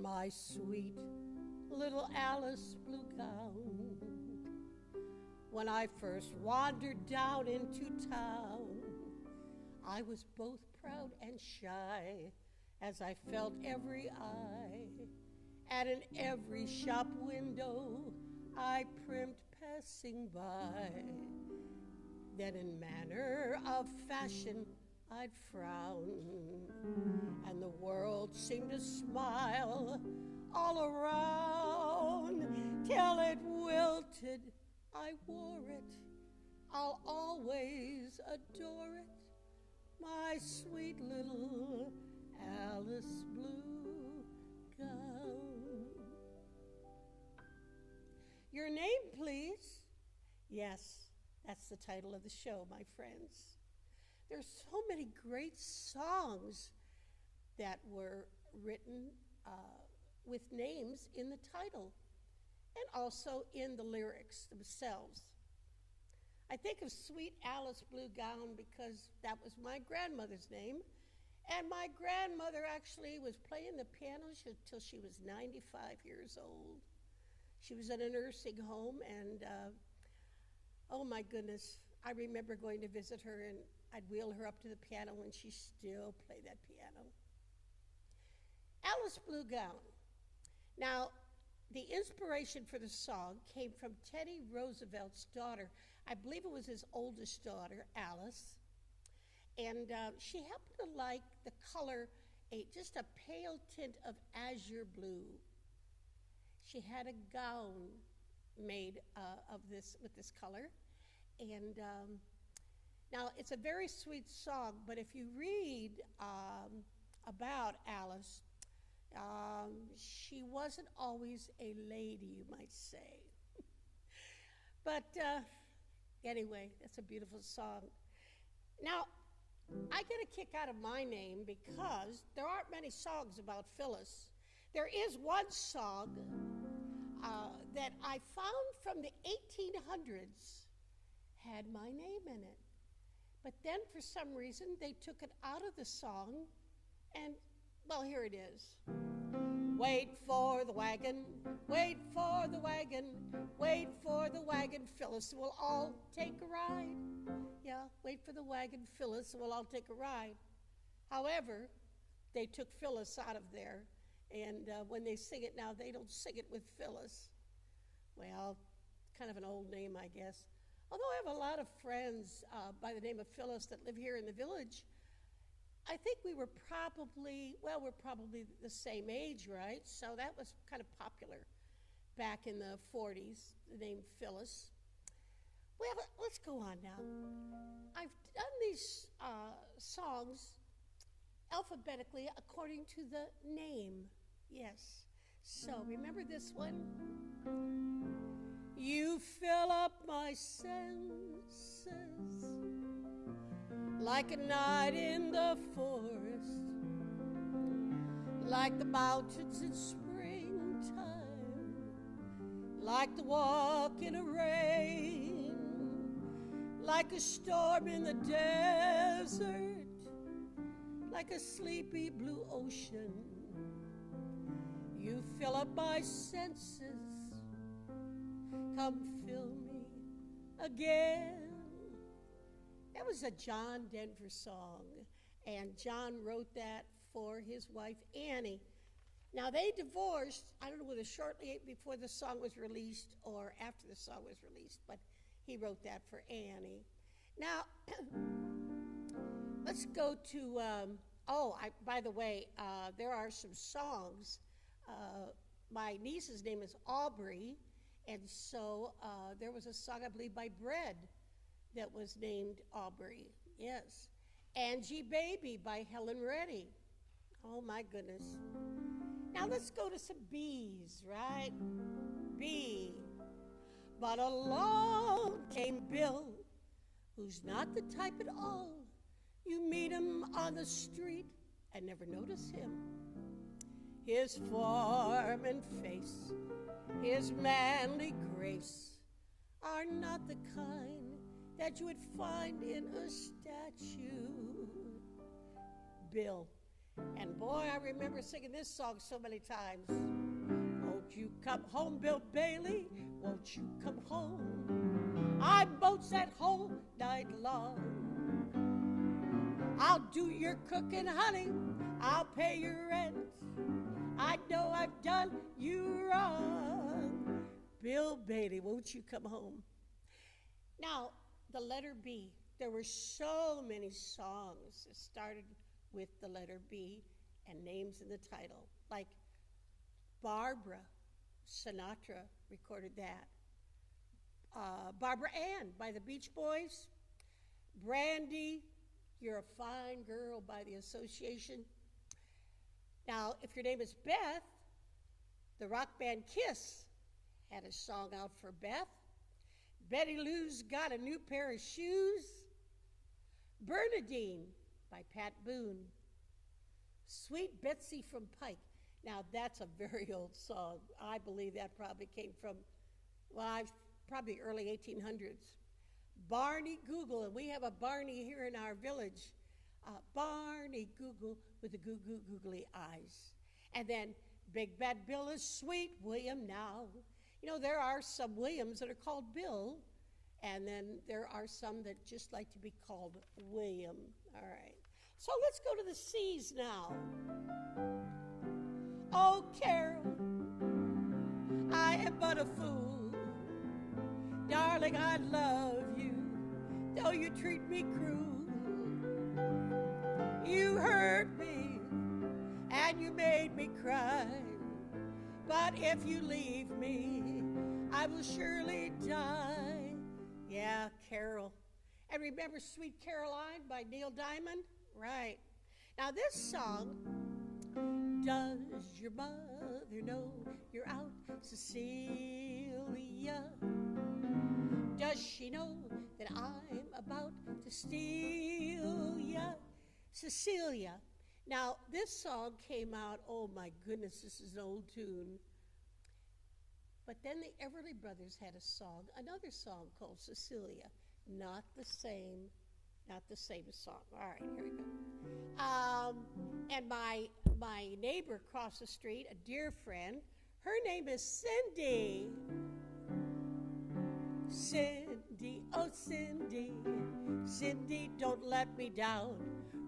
my sweet little Alice blue gown. When I first wandered down into town, I was both proud and shy as I felt every eye, and in every shop window I primped passing by. Then in manner of fashion I'd frown, and the world seemed to smile all around, till it wilted. I wore it, I'll always adore it, my sweet little Alice blue gown. Your name, please? Yes, that's the title of the show, my friends. There's so many great songs that were written with names in the title and also in the lyrics themselves. I think of Sweet Alice Blue Gown because that was my grandmother's name, and my grandmother actually was playing the piano until she was 95 years old. She was in a nursing home, and oh my goodness, I remember going to visit her, and I'd wheel her up to the piano, and she still played that piano. Alice Blue Gown. Now, the inspiration for the song came from Teddy Roosevelt's daughter. I believe it was his oldest daughter, Alice. And she happened to like the color, just a pale tint of azure blue. She had a gown made with this color. And now, it's a very sweet song, but if you read about Alice, she wasn't always a lady, you might say. But anyway, it's a beautiful song. Now, I get a kick out of my name because there aren't many songs about Phyllis. There is one song that I found from the 1800s, had my name in it. But then for some reason, they took it out of the song, and, well, here it is. Wait for the wagon, wait for the wagon, wait for the wagon, Phyllis, we'll all take a ride. Yeah, wait for the wagon, Phyllis, we'll all take a ride. However, they took Phyllis out of there, and when they sing it now, they don't sing it with Phyllis. Well, kind of an old name, I guess. Although I have a lot of friends by the name of Phyllis that live here in the village, I think we're probably the same age, right? So that was kind of popular back in the 40s, the name Phyllis. Well, let's go on now. I've done these songs alphabetically according to the name. Yes. So remember this one? You fill up my senses like a night in the forest, like the mountains in springtime, like the walk in a rain, like a storm in the desert, like a sleepy blue ocean. You fill up my senses, come fill me again. That was a John Denver song, and John wrote that for his wife, Annie. Now, they divorced, I don't know whether shortly before the song was released or after the song was released, but he wrote that for Annie. Now, let's go to, by the way, there are some songs. My niece's name is Aubrey, and so there was a song, I believe, by Bread that was named Aubrey. Yes. Angie Baby by Helen Reddy. Oh, my goodness. Now let's go to some B's, right? B. But along came Bill, who's not the type at all. You meet him on the street and never notice him. His form and face, his manly grace are not the kind that you would find in a statue. Bill, And boy, I remember singing this song so many times. Won't you come home, Bill Bailey? Won't you come home? I boats that whole night long. I'll do your cooking, honey. I'll pay your rent. I know I've done you wrong. Bill Bailey, won't you come home? Now, the letter B. There were so many songs that started with the letter B and names in the title. Like Barbara Sinatra recorded that. Barbara Ann by the Beach Boys. Brandy, You're a Fine Girl by the Association. Now, if your name is Beth, the rock band Kiss had a song out for Beth. Betty Lou's Got a New Pair of Shoes. Bernadine by Pat Boone. Sweet Betsy from Pike. Now, that's a very old song. I believe that probably came from, probably early 1800s. Barney Google, and we have a Barney here in our village. Barney Google with the googly eyes. And then Big Bad Bill is Sweet William now. You know, there are some Williams that are called Bill, and then there are some that just like to be called William. All right. So let's go to the C's now. Oh, Carol, I am but a fool. Darling, I love you, though you treat me cruel. You hurt me, and you made me cry. But if you leave me, I will surely die. Yeah, Carol. And remember Sweet Caroline by Neil Diamond? Right. Now this song, does your mother know you're out, Cecilia? Does she know that I'm about to steal ya, Cecilia? Now, this song came out, oh my goodness, this is an old tune. But then the Everly Brothers had a song, another song called Cecilia. Not the same song. All right, here we go. And my neighbor across the street, a dear friend, her name is Cindy. Cindy, oh Cindy, Cindy, don't let me down.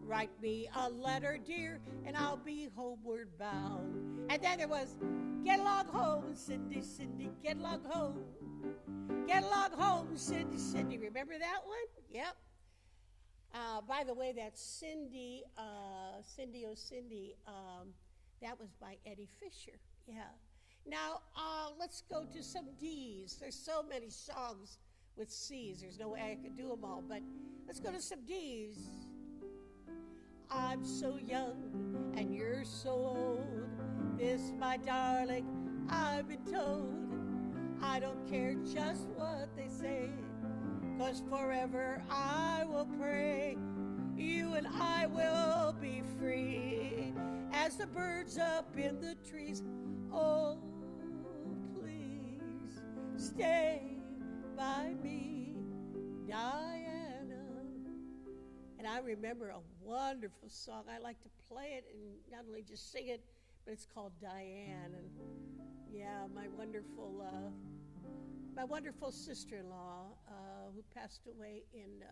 Write me a letter, dear, and I'll be homeward bound. And then there was, get along home, Cindy, Cindy, get along home. Get along home, Cindy, Cindy. Remember that one? Yep. By the way, that Cindy, Cindy, oh Cindy, that was by Eddie Fisher. Yeah. Now, let's go to some D's. There's so many songs with C's. There's no way I could do them all, but let's go to some D's. I'm so young and you're so old. This, my darling, I've been told. I don't care just what they say, 'cause forever I will pray. You and I will be free as the birds up in the trees. Oh, please stay by me, Diana. And I remember a wonderful song. I like to play it and not only just sing it, but it's called Diane. And yeah, my wonderful sister-in-law who passed away in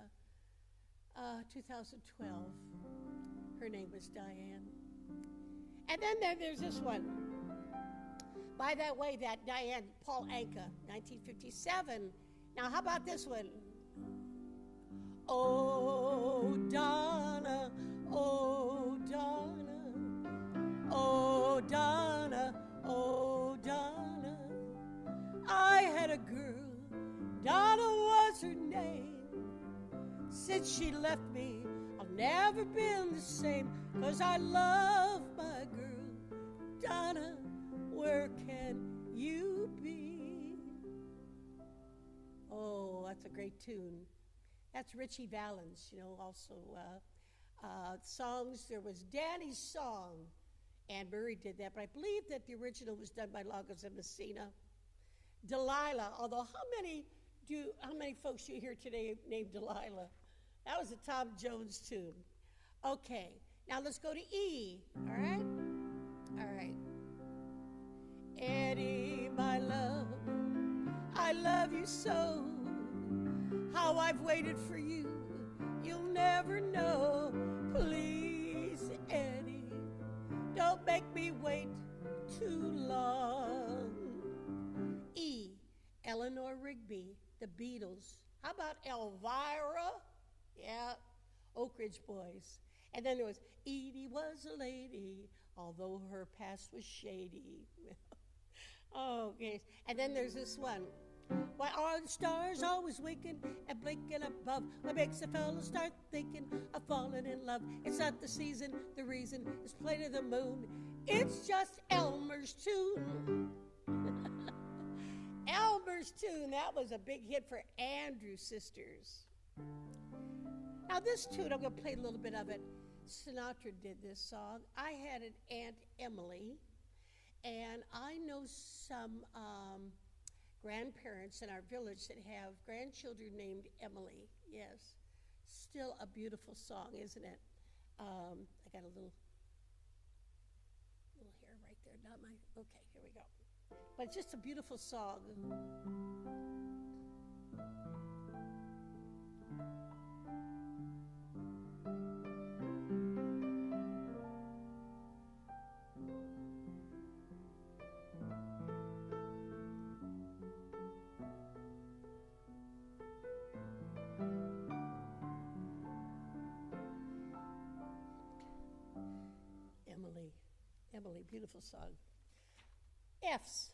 2012. Her name was Diane. And then there's this one. By that way, that Diane, Paul Anka, 1957. Now, how about this one? Oh, Donna, oh, Donna, oh, Donna, oh, Donna. I had a girl, Donna was her name. Since she left me, I've never been the same, 'cause I love my girl, Donna. Where can you be? Oh, that's a great tune. That's Richie Valens, also songs. There was Danny's song. Anne Murray did that, but I believe that the original was done by Lagos and Messina. Delilah, although how many folks do you hear today named Delilah? That was a Tom Jones tune. Okay, Now let's go to E, all right? All right. Eddie, my love, I love you so. How I've waited for you, you'll never know. Please, Eddie, don't make me wait too long. E, Eleanor Rigby, the Beatles. How about Elvira? Yeah, Oak Ridge Boys. And then there was Edie was a lady, although her past was shady. Oh, okay. And then there's this one. Why are the stars always winking and blinking above? What makes a fellow start thinking of falling in love? It's not the season, the reason is play to the moon. It's just Elmer's tune. Elmer's tune, that was a big hit for Andrews Sisters. Now this tune, I'm going to play a little bit of it. Sinatra did this song. I had an Aunt Emily, and I know some grandparents in our village that have grandchildren named Emily. Yes, still a beautiful song, isn't it? I got a little hair right there. Not my. Okay, here we go. But it's just a beautiful song. Emily, beautiful song. F's.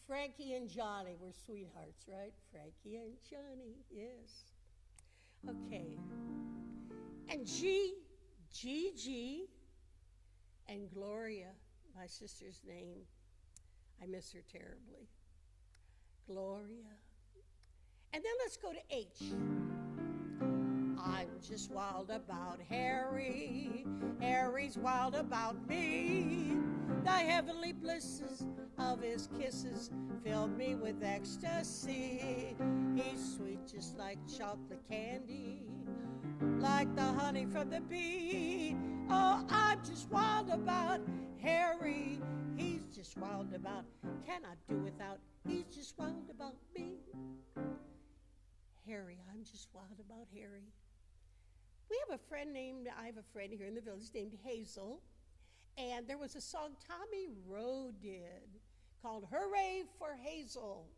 Frankie and Johnny were sweethearts, right? Frankie and Johnny, yes. Okay. And Gigi, and Gloria, my sister's name. I miss her terribly. Gloria. And then let's go to H. I'm just wild about Harry. Harry's wild about me. The heavenly blisses of his kisses fill me with ecstasy. He's sweet just like chocolate candy, like the honey from the bee. Oh, I'm just wild about Harry. He's just wild about, cannot do without. He's just wild about me. Harry, I'm just wild about Harry. I have a friend here in the village named Hazel, and there was a song Tommy Rowe did called Hooray for Hazel.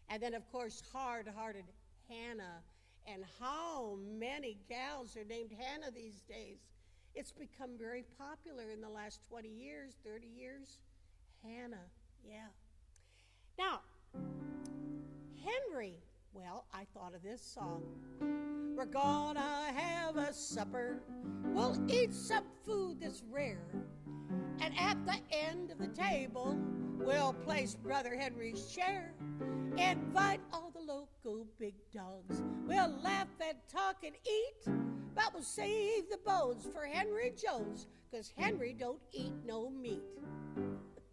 And then, of course, Hard-Hearted Hannah. And how many gals are named Hannah these days? It's become very popular in the last 20 years, 30 years. Hannah, yeah. Now, Henry, well, I thought of this song. We're gonna have a supper. We'll eat some food that's rare. And at the end of the table, we'll place Brother Henry's chair. Invite all the local big dogs. We'll laugh and talk and eat. But we'll save the bones for Henry Jones, 'cause Henry don't eat no meat.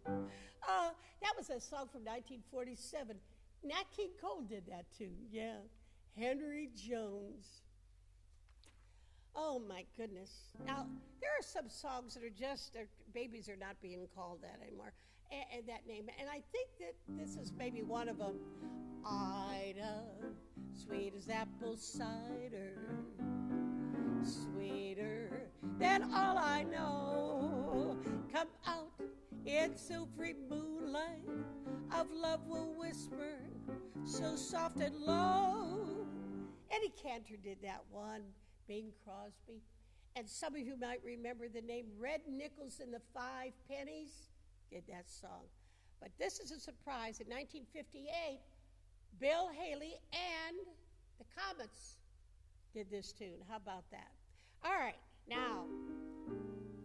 That was a song from 1947. Nat King Cole did that too, yeah. Henry Jones. Oh my goodness. Now, there are some songs that are just, babies are not being called that anymore, and that name. And I think that this is maybe one of them. Ida, sweet as apple cider, sweeter than all I know. Come out in silvery moonlight, of love will whisper, so soft and low. Eddie Cantor did that one, Bing Crosby. And some of you might remember the name Red Nichols and the Five Pennies did that song. But this is a surprise. In 1958, Bill Haley and the Comets did this tune. How about that? All right, now,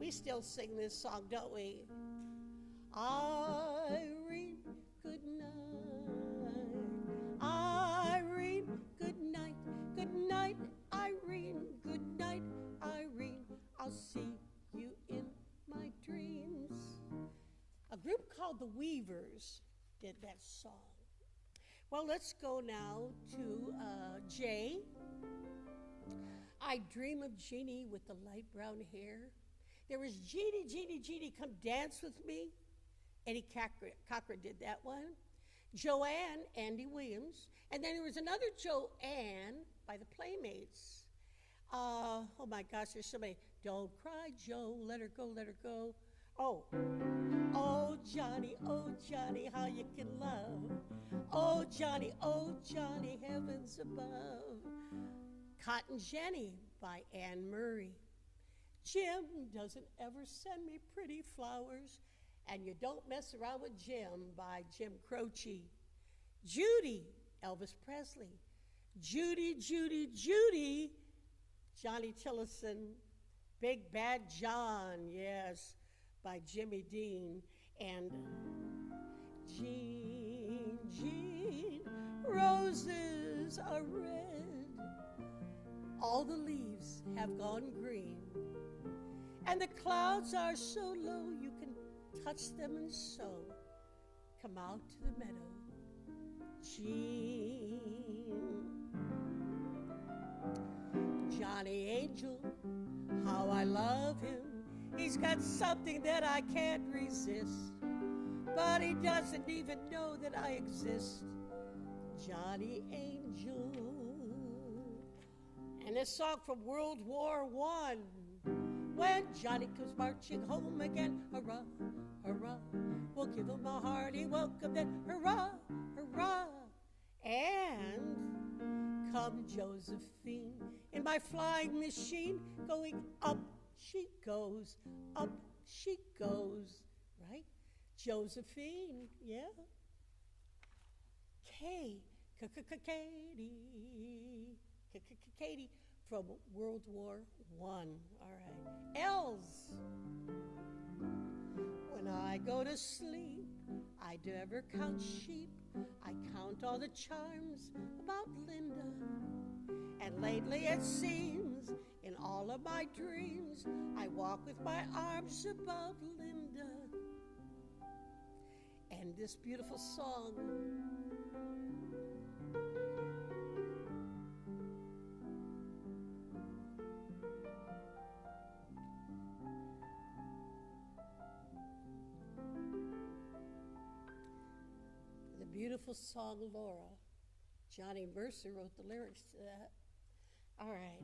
we still sing this song, don't we? Irene, good night. Irene, good night. Good night, Irene. Good night, Irene. I'll see you in my dreams. A group called the Weavers did that song. Well, let's go now to J. I dream of Jeannie with the light brown hair. There was Jeannie, Jeannie, Jeannie, come dance with me. Eddie Cochran did that one. Joanne, Andy Williams. And then there was another Joanne by the Playmates. Oh my gosh, there's so many. Don't cry, Joe, let her go, let her go. Oh Johnny, how you can love. Oh Johnny, heavens above. Cotton Jenny by Anne Murray. Jim doesn't ever send me pretty flowers, and you don't mess around with Jim by Jim Croce. Judy, Elvis Presley. Judy, Judy, Judy, Johnny Tillotson. Big Bad John, yes, by Jimmy Dean. And Jean, Jean, roses are red. All the leaves have gone green. And the clouds are so low you can touch them and so come out to the meadow. Jean. Johnny Angel, how I love him. He's got something that I can't resist, but he doesn't even know that I exist. Johnny Angel. And this song from World War I. When Johnny comes marching home again, hurrah, hurrah, we'll give him a hearty welcome then, hurrah, hurrah. And come Josephine in my flying machine, going up she goes, right? Josephine, yeah. Katie from World War I. All right. L's. When I go to sleep, I never count sheep. I count all the charms about Linda. And lately it seems, in all of my dreams, I walk with my arms about Linda. And this beautiful song. The beautiful song, Laura. Johnny Mercer wrote the lyrics to that. All right.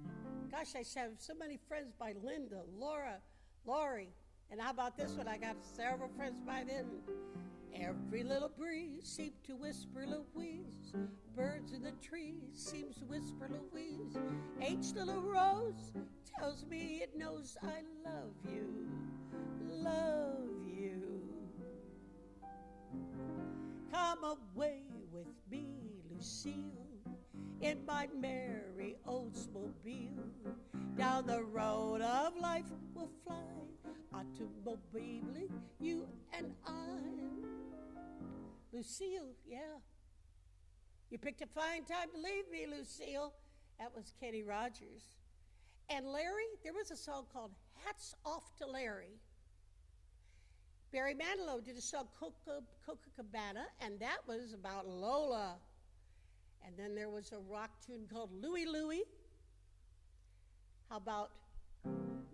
Gosh, I have so many friends by Linda, Laura, Laurie. And how about this one? I got several friends by them. Every little breeze seems to whisper Louise. Birds in the trees seems to whisper Louise. Each little rose tells me it knows I love you. Love you. Come away with me, Lucille, in my merry Oldsmobile. Down the road of life we'll fly, automobiling, you and I. Lucille, yeah. You picked a fine time to leave me, Lucille. That was Kenny Rogers. And Larry, there was a song called Hats Off to Larry. Barry Manilow did a song, Copacabana, and that was about Lola. And then there was a rock tune called Louie Louie. How about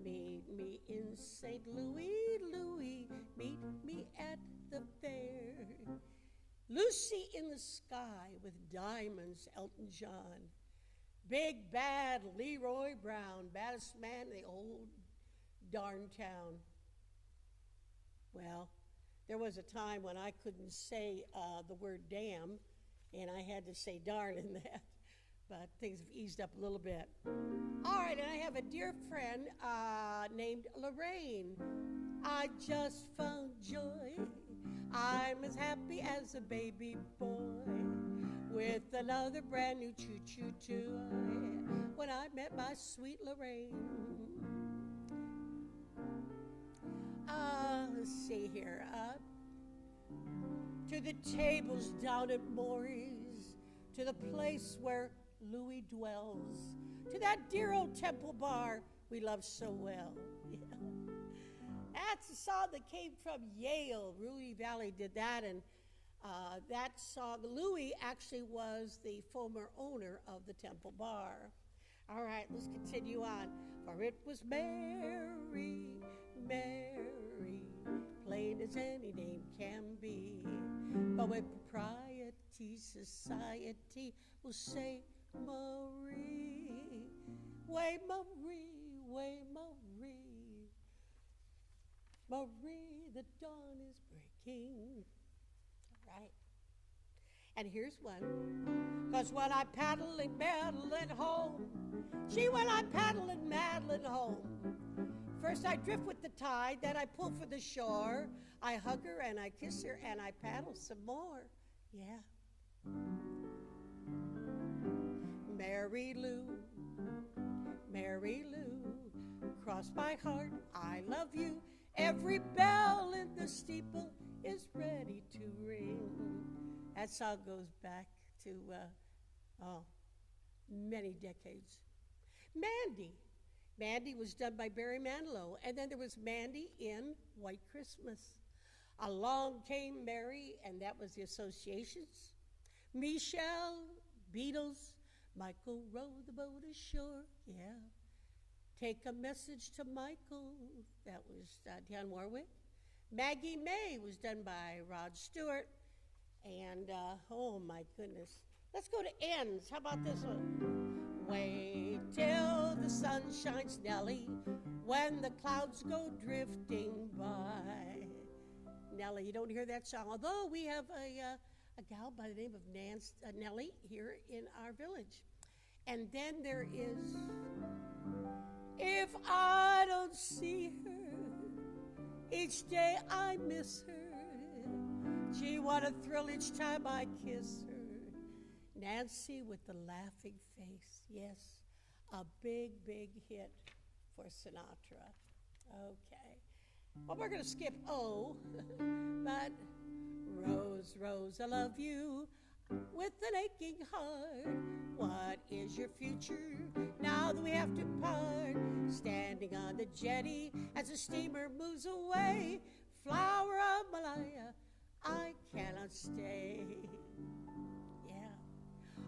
Meet Me in St. Louis, Louis, meet me at the fair. Lucy in the Sky with Diamonds, Elton John. Big Bad Leroy Brown, baddest man in the old darn town. Well, there was a time when I couldn't say the word damn, and I had to say darn in that, but things have eased up a little bit. All right, and I have a dear friend named Lorraine. I just found joy. I'm as happy as a baby boy with another brand new choo-choo toy when I met my sweet Lorraine. Let's see here. To the tables down at Maury's, to the place where Louis dwells, to that dear old Temple Bar we love so well. Yeah. That's a song that came from Yale. Rudy Valley did that, and that song, Louis actually was the former owner of the Temple Bar. All right, let's continue on. For it was Mary, Mary, plain as any name can be. But with propriety, society will say Marie. Way Marie, way Marie. Marie, the dawn is breaking. All right. And here's one. 'Cause when I paddle and paddle at home, gee, when I paddle and paddle at home, first I drift with the tide, then I pull for the shore. I hug her and I kiss her and I paddle some more. Yeah. Mary Lou, cross my heart, I love you. Every bell in the steeple is ready to ring. That song goes back to, many decades. Mandy. Mandy was done by Barry Manilow. And then there was Mandy in White Christmas. Along came Mary, and that was the Associations. Michelle, Beatles, Michael rowed the boat ashore. Yeah. Take a message to Michael. That was Dionne Warwick. Maggie May was done by Rod Stewart. And, oh my goodness. Let's go to ends. How about this one? Wait till the sun shines, Nellie, when the clouds go drifting by. Nellie, you don't hear that song. Although we have a gal by the name of Nellie here in our village. And then there is, if I don't see her, each day I miss her. Gee, what a thrill each time I kiss her. Nancy with the laughing face. Yes, a big, big hit for Sinatra. Okay. Well, we're going to skip O, but Rose, Rose, I love you with an aching heart. What is your future now that we have to part? Standing on the jetty as the steamer moves away. Flower of Malaya, I cannot stay. Yeah.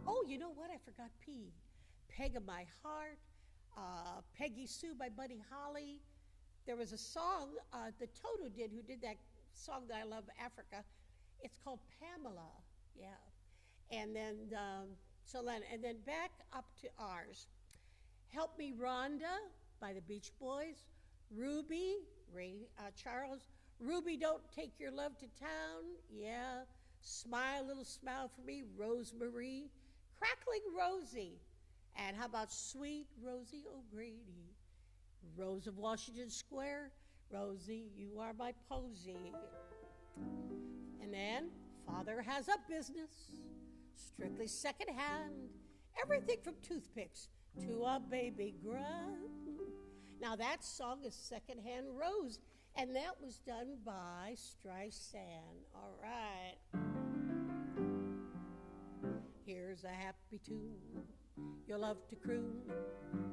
Oh, you know what? I forgot P. Peg of My Heart, Peggy Sue by Buddy Holly. There was a song that Toto did, who did that song that I love, Africa. It's called Pamela. Yeah. And then, and then back up to ours. Help Me Rhonda by the Beach Boys. Ruby, Charles. Ruby, Don't Take Your Love to Town. Yeah. Smile, Little Smile for Me. Rosemary. Crackling Rosie. And how about Sweet Rosie O'Grady? Rose of Washington Square. Rosie, you are my posy. And then, Father Has a Business. Strictly secondhand. Everything from toothpicks to a baby grand. Now that song is Secondhand Rose, and that was done by Streisand. All right. Here's a happy tune you'll love to croon.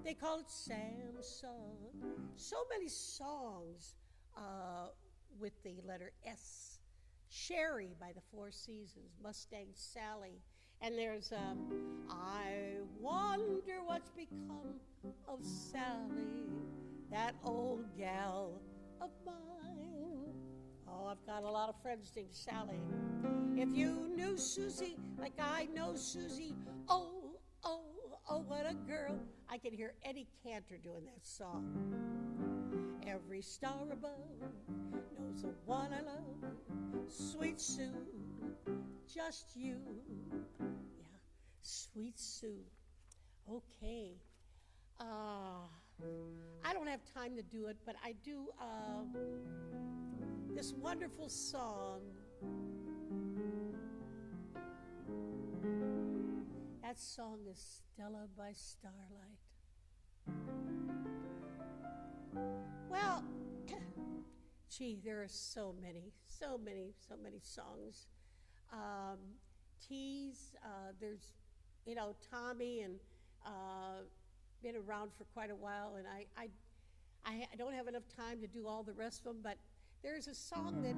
They call it Sam's song. So many songs with the letter S. Sherry by the Four Seasons, Mustang Sally. And there's I wonder what's become of Sally, that old gal of mine. Oh, I've got a lot of friends named Sally. If you knew Susie like I know Susie, oh, oh, oh, what a girl. I can hear Eddie Cantor doing that song. Every star above knows the one I love, Sweet Sue, just you. Yeah, Sweet Sue. Okay. I don't have time to do it, but I do this wonderful song. That song is Stella by Starlight. Well, gee, there are so many songs. Tease, there's, Tommy, and been around for quite a while, and I don't have enough time to do all the rest of them, but there's a song that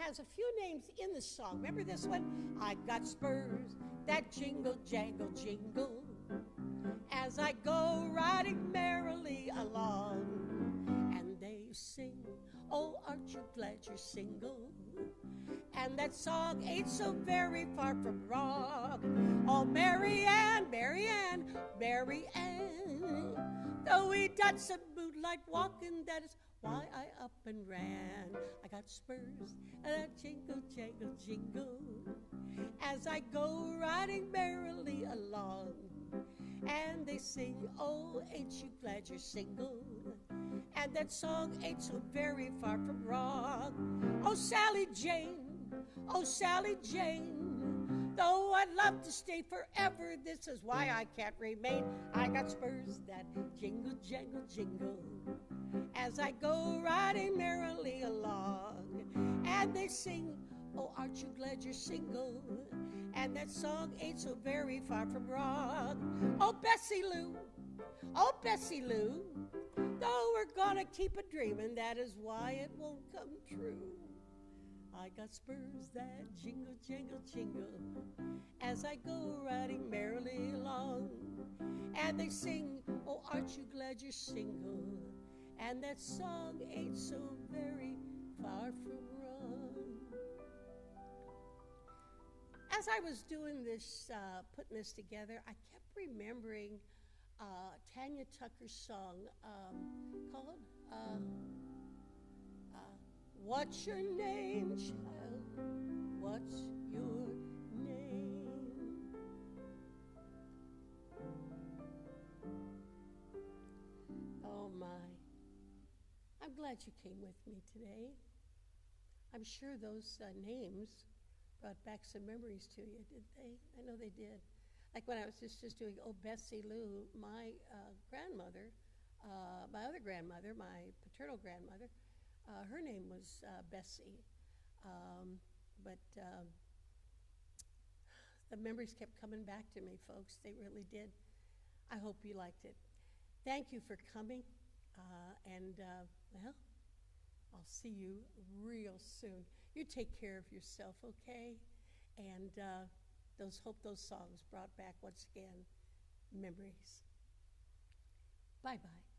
has a few names in the song. Remember this one? I got spurs that jingle, jangle, jingle. as I go riding merrily along. And they sing, oh, aren't you glad you're single? And that song ain't so very far from wrong. Oh, Mary Ann, Mary Ann, Mary Ann, though we done some moonlight walking, that is why I up and ran. I got spurs and a jingle, jangle, jingle, as I go riding merrily along. And they sing, oh, ain't you glad you're single? And that song ain't so very far from wrong. Oh, Sally Jane, oh, Sally Jane, though I'd love to stay forever, this is why I can't remain. I got spurs that jingle, jangle, jingle, as I go riding merrily along. And they sing, oh, aren't you glad you're single? And that song ain't so very far from wrong. Oh, Bessie Lou, oh, Bessie Lou, though we're gonna keep a dreamin', that is why it won't come true. I got spurs that jingle, jangle, jingle, as I go riding merrily along. And they sing, oh, aren't you glad you're single? And that song ain't so very far from wrong. As I was doing this, putting this together, I kept remembering Tanya Tucker's song called What's Your Name, Child? What's your name? Oh my. I'm glad you came with me today. I'm sure those names brought back some memories to you, did they? I know they did. Like when I was just doing, oh, Bessie Lou, my grandmother, my other grandmother, my paternal grandmother, her name was Bessie. But the memories kept coming back to me, folks. They really did. I hope you liked it. Thank you for coming. Well, I'll see you real soon. You take care of yourself, okay? And hope those songs brought back, once again, memories. Bye-bye.